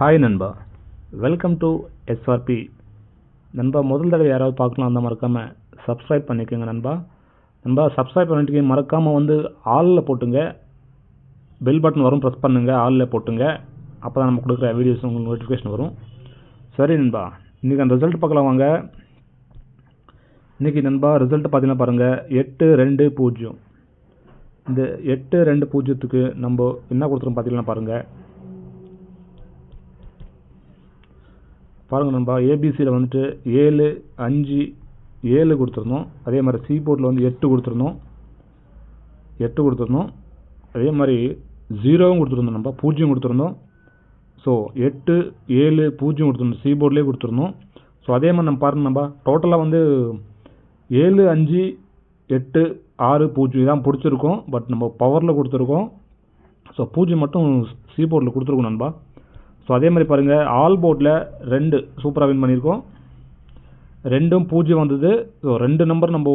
Hi நண்பா, welcome to SRP. நண்பா, முதல் தடவை யாராவது பார்க்கலாம் அந்த மறக்காமல் சப்ஸ்கிரைப் பண்ணிக்கோங்க நண்பா. சப்ஸ்கிரைப் பண்ணிட்டு மறக்காமல் வந்து ஆலில் போட்டுங்க, பெல் பட்டன் வரும், ப்ரெஸ் பண்ணுங்கள், ஆலில் போட்டுங்க. அப்போ தான் நம்ம கொடுக்குற வீடியோஸ் உங்களுக்கு நோட்டிஃபிகேஷன் வரும். சரி நண்பா, இன்றைக்கி அந்த ரிசல்ட் பார்க்கலாம் வாங்க. இன்றைக்கி நண்பா ரிசல்ட் பார்த்தீங்கன்னா பாருங்கள், 8-2-0. இந்த 8-2-0க்கு நம்ம என்ன கொடுத்துருவோம் பார்த்தீங்கன்னா பாருங்கள் நண்பா. ஏபிசியில் வந்துட்டு 7-5-7 கொடுத்துருந்தோம். அதே மாதிரி சி போர்டில் வந்து 8 கொடுத்துருந்தோம். அதே மாதிரி 0வும் கொடுத்துருந்தோம் நண்பா, 0 கொடுத்துருந்தோம். ஸோ 8-7-0 கொடுத்துருந்தோம், சி போர்ட்லேயே கொடுத்துருந்தோம். ஸோ அதே மாதிரி நம்ம பாருங்கள் நண்பா, டோட்டலாக வந்து 7-5-8-6-0 தான் பிடிச்சிருக்கோம். பட் நம்ம பவரில் கொடுத்துருக்கோம். ஸோ 0 மட்டும் சி போர்டில் கொடுத்துருக்கோம் நண்பா. ஸோ அதே மாதிரி பாருங்கள், ஆல் போர்டில் 2 சூப்பராக வின் பண்ணியிருக்கோம். 2-0 வந்தது. ஸோ 2 நம்பர் நம்ம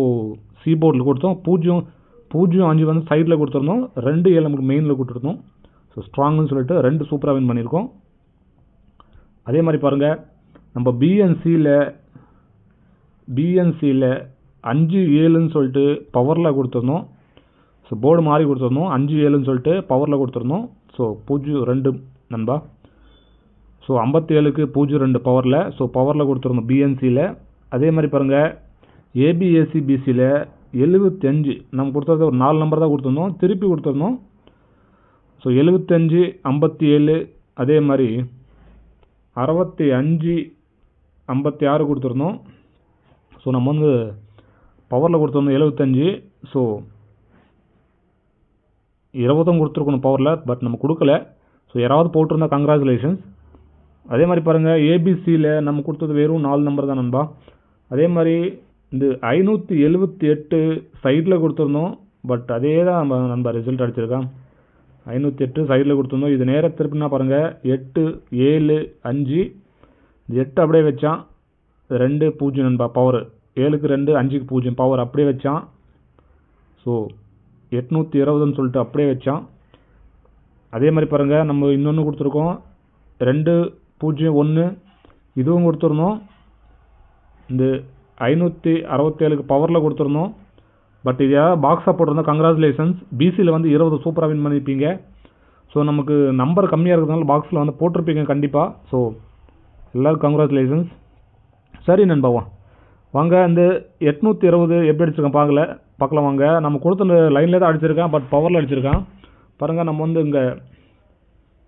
சி போர்டில் கொடுத்தோம். 0-5 வந்து சைடில் கொடுத்துருந்தோம். 2-7 நமக்கு மெயினில் கொடுத்துருந்தோம். ஸோ ஸ்ட்ராங்குன்னு சொல்லிட்டு 2 சூப்பராக வின் பண்ணியிருக்கோம். அதே மாதிரி பாருங்கள், நம்ம பிஎன்சியில் 5-7ன்னு சொல்லிட்டு பவரில் கொடுத்துருந்தோம். ஸோ போர்டு மாறி கொடுத்துருந்தோம். 5-7ன்னு சொல்லிட்டு பவரில் கொடுத்துருந்தோம். ஸோ 0-2 நண்பா. ஸோ 57க்கு 0-2 பவரில். ஸோ பவரில் கொடுத்துருந்தோம் பிஎன்சியில். அதே மாதிரி பாருங்கள், ஏபிஎஸ்சிபிசியில் 75 நம்ம கொடுத்தது ஒரு 4 நம்பர் தான் கொடுத்துருந்தோம், திருப்பி கொடுத்துருந்தோம். ஸோ 75-57, அதே மாதிரி 65-56 கொடுத்துருந்தோம். ஸோ நம்ம வந்து பவரில் கொடுத்துருந்தோம் 75. ஸோ 20 கொடுத்துருக்கணும் பவரில், பட் நம்ம கொடுக்கல. ஸோ யாராவது போட்டிருந்தா கங்க்ராச்சுலேஷன்ஸ். அதே மாதிரி பாருங்கள், ஏபிசியில் நம்ம கொடுத்தது வெறும் 4 நம்பர் தான் நண்பா. அதே மாதிரி இந்த 578 சைடில் கொடுத்துருந்தோம். பட் அதே தான் நம்ம நண்பா ரிசல்ட் அடிச்சிருக்கான். 508 சைடில் கொடுத்துருந்தோம். இது நேராக திருப்பினா பாருங்கள், 8-7-5. இது 8 அப்படியே வச்சான், 2-0 நண்பா பவர். 7க்கு 2, 5க்கு 0 பவர் அப்படியே வச்சான். ஸோ 820ன்னு சொல்லிட்டு அப்படியே வச்சான். அதே மாதிரி பாருங்கள், நம்ம இன்னொன்று கொடுத்துருக்கோம், 2-0-1 இதுவும் கொடுத்துருந்தோம். இந்த 567க்கு பவரில் கொடுத்துருந்தோம். பட் இது யாராவது பாக்ஸாக போட்டிருந்தோம், கங்க்ராச்சுலேஷன்ஸ். பிசியில் வந்து 20 சூப்பராக வின் பண்ணியிருப்பீங்க. ஸோ நமக்கு நம்பர் கம்மியாக இருக்கிறதுனால பாக்ஸில் வந்து போட்டிருப்பீங்க கண்டிப்பாக. ஸோ எல்லோரும் கங்க்ராச்சுலேஷன்ஸ். சரி நண்பா, வாங்க இந்த 820 எப்படி அடிச்சிருக்கேன் பார்க்கலாம் வாங்க. நம்ம கொடுத்த லைனில் தான் அடிச்சிருக்கேன், பட் பவரில் அடிச்சிருக்கேன். பாருங்கள், நம்ம வந்து இங்கே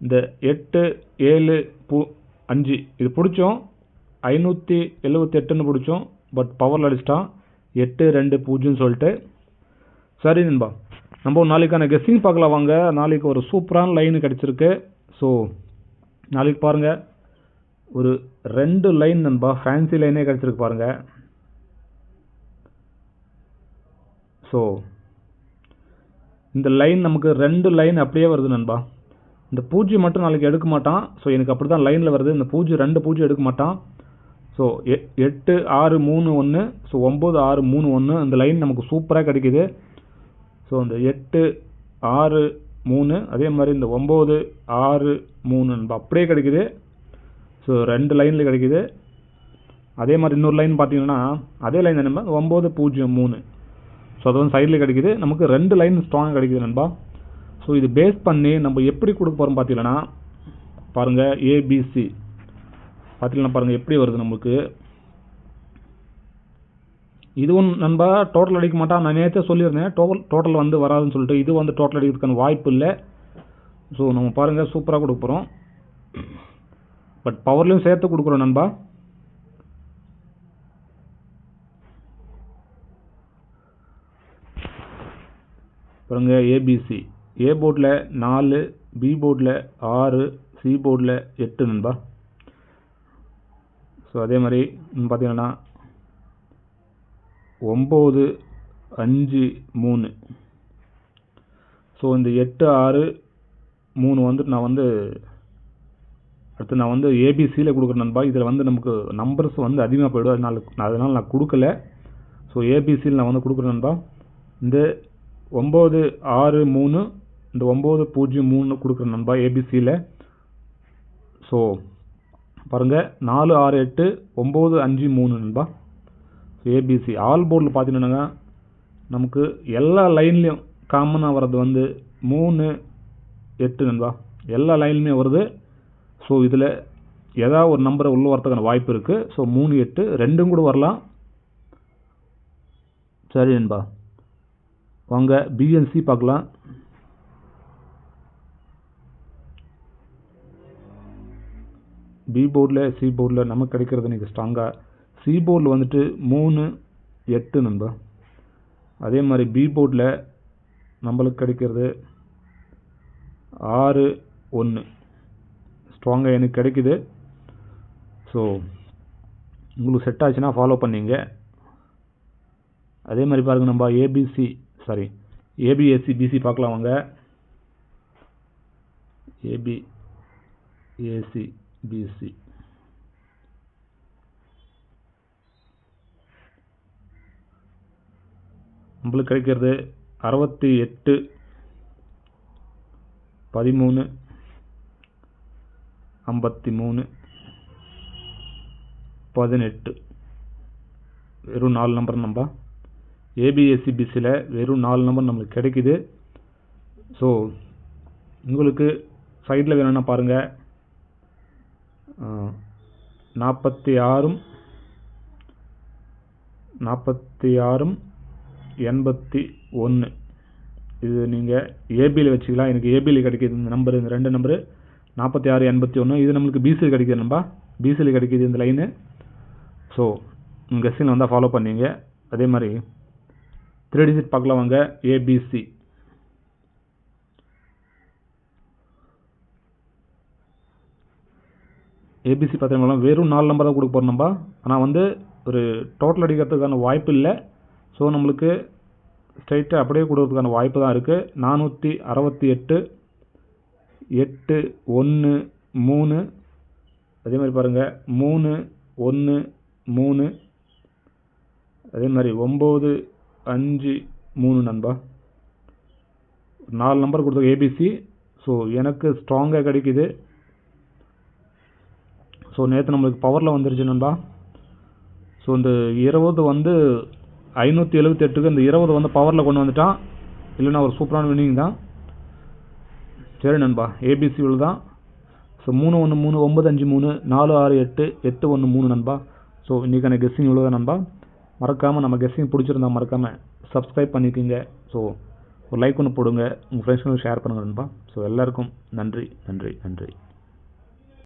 இந்த 8-7-5 இது பிடிச்சோம், 578ன்னு பிடிச்சோம். பட் பவரில் அடிச்சிட்டான் 8-2-0ன்னு சொல்லிட்டு. சரி நண்பா, நம்ம நாளைக்கான கெஸ்ஸிங் பார்க்கலாம் வாங்க. நாளைக்கு ஒரு சூப்பரான லைன் கிடச்சிருக்கு. ஸோ நாளைக்கு பாருங்கள், ஒரு 2 லைன் நண்பா, ஃபேன்சி லைனே கிடச்சிருக்கு பாருங்கள். ஸோ இந்த லைன் நமக்கு 2 லைன் அப்படியே வருது நண்பா. இந்த 0 மட்டும் நாளைக்கு எடுக்க மாட்டான். ஸோ எனக்கு அப்படி தான் லைனில் வருது. இந்த 2-0 எடுக்க மாட்டான். ஸோ 8-6-3-1, ஸோ 9-6-3-1 இந்த லைன் நமக்கு சூப்பராக கிடைக்கிது. ஸோ இந்த 8-6-3, அதே மாதிரி இந்த 9-6-3 அப்படியே கிடைக்கிது. ஸோ 2 லைனில் கிடைக்கிது. அதே மாதிரி இன்னொரு லைன் பார்த்தீங்கன்னா அதே லைன் நண்பா, 9-0-3. ஸோ அது வந்து சைடில் கிடைக்கிது. நமக்கு 2 லைன் ஸ்ட்ராங்காக கிடைக்கிது நண்பா. ஸோ இது பேஸ் பண்ணி நம்ம எப்படி கொடுக்க போகிறோம் பார்த்தீங்கன்னா பாருங்கள், ஏபிசி பார்த்தீங்கன்னா பாருங்கள் எப்படி வருது நமக்கு. இதுவும் நண்பா டோட்டல் அடிக்க மாட்டான். நான் நேற்றே சொல்லியிருந்தேன் டோட்டல் வந்து வராதுன்னு சொல்லிட்டு. இது வந்து டோட்டல் அடிக்கிறதுக்கான வாய்ப்பு இல்லை. ஸோ நம்ம பாருங்கள் சூப்பராக கொடுக்க போகிறோம். பட் பவர்லையும் சேர்த்து கொடுக்குறோம் நண்பா. பாருங்க, ஏபிசி ஏ போர்டில் 4, பி போர்டில் 6, சி போர்டில் 8 நண்பா. ஸோ அதே மாதிரி பார்த்தீங்கன்னா 9-5-3. ஸோ இந்த 8-6-3 வந்து நான் வந்து ஏபிசியில் கொடுக்குறேன் நண்பா. இதில் வந்து நமக்கு நம்பர்ஸ் வந்து அதிகமாக போய்டும், அதனால் நான் கொடுக்கல. ஸோ ஏபிசியில் நான் வந்து கொடுக்குறேன் நண்பா. இந்த 9-6-3, இந்த 9-0-3 கொடுக்குறேன் நண்பா ஏபிசியில். ஸோ பாருங்கள் 4 6 8 9 5 3 நண்பா. ஏபிசி ஆல் போர்டில் பார்த்தீங்கன்னா நமக்கு எல்லா லைன்லேயும் காமனாக வர்றது வந்து 3 8 நண்பா. எல்லா லைன்லையுமே வருது. ஸோ இதில் ஏதாவது ஒரு நம்பரை உள்ள வரதுக்கான வாய்ப்பு இருக்குது. ஸோ 3 8 ரெண்டும் கூட வரலாம். சரி நண்பா, வாங்க பிஎன்சி பார்க்கலாம். பி போர்டில் சி போர்டில் நமக்கு கிடைக்கிறது இன்றைக்கி ஸ்ட்ராங்காக. சி போர்டில் வந்துட்டு 3 8 நண்பா. அதே மாதிரி பி போர்டில் நம்மளுக்கு கிடைக்கிறது 6 1 ஸ்ட்ராங்காக எனக்கு கிடைக்குது. ஸோ உங்களுக்கு செட் ஆச்சுன்னா ஃபாலோ பண்ணிங்க. அதே மாதிரி பாருங்கள் நம்ம ஏபிஎஸ்சி பிசி பார்க்கலாம் வாங்க. ஏபிஏசி பிசி நம்மளுக்கு கிடைக்கிறது 68 13 53 18 வெறும் 4 நம்பர் நம்பா. ஏபிஎஸ்சி பிசியில் வெறும் 4 நம்பர் நம்மளுக்கு கிடைக்குது. ஸோ உங்களுக்கு சைடில் வேணும்னா பாருங்கள் 46 81 இது நீங்கள் ஏபியில் வச்சுக்கலாம். எனக்கு ஏபியில் கிடைக்கிது இந்த நம்பர், இந்த 2 நம்பரு 46 81. இது நம்மளுக்கு பிசியில் கிடைக்கிது நம்பா. பிசியில் கிடைக்கிது இந்த லைனு. ஸோ உங்கள் கெஸ்ஸில் வந்தால் ஃபாலோ பண்ணிங்க. அதே மாதிரி 3 டிஜிட் பார்க்கலாம் வாங்க. ஏபிசி பார்த்தீங்கன்னா வெறும் 4 நம்பர் தான் கொடுக்க போகிறோம் நம்பா. ஆனால் வந்து ஒரு டோட்டல் அடிக்கிறதுக்கான வாய்ப்பு இல்லை. ஸோ நம்மளுக்கு ஸ்ட்ரைட்டாக அப்படியே கொடுக்கறதுக்கான வாய்ப்பு தான் இருக்குது. 468 8 1 3. அதே மாதிரி பாருங்கள் 3 1 3. அதே மாதிரி 9 5 3 நண்பா. 4 நம்பர் கொடுத்த ஏபிசி. ஸோ எனக்கு ஸ்ட்ராங்காக கிடைக்குது. ஸோ நேற்று நம்மளுக்கு பவரில் வந்துருச்சு நண்பா. ஸோ இந்த 20 வந்து 578க்கு இந்த 20 வந்து பவரில் கொண்டு வந்துட்டான். இல்லைன்னா ஒரு சூப்பரான வின்னிங் தான். சரி நண்பா, ஏபிசியில் தான். ஸோ 3 1 3 9 5 3 4 6 8 8 1 3 நண்பா. ஸோ இன்றைக்கான கெஸ்ஸிங் இவ்வளோ தான் நண்பா. மறக்காமல் நம்ம கெஸ்ஸிங் பிடிச்சிருந்தா மறக்காமல் சப்ஸ்கிரைப் பண்ணிக்கோங்க. ஸோ ஒரு லைக் ஒன்று போடுங்க, உங்கள் ஃப்ரெண்ட்ஸுங்களுக்கு ஷேர் பண்ணுங்கள் நண்பா. ஸோ எல்லாருக்கும் நன்றி நன்றி நன்றி.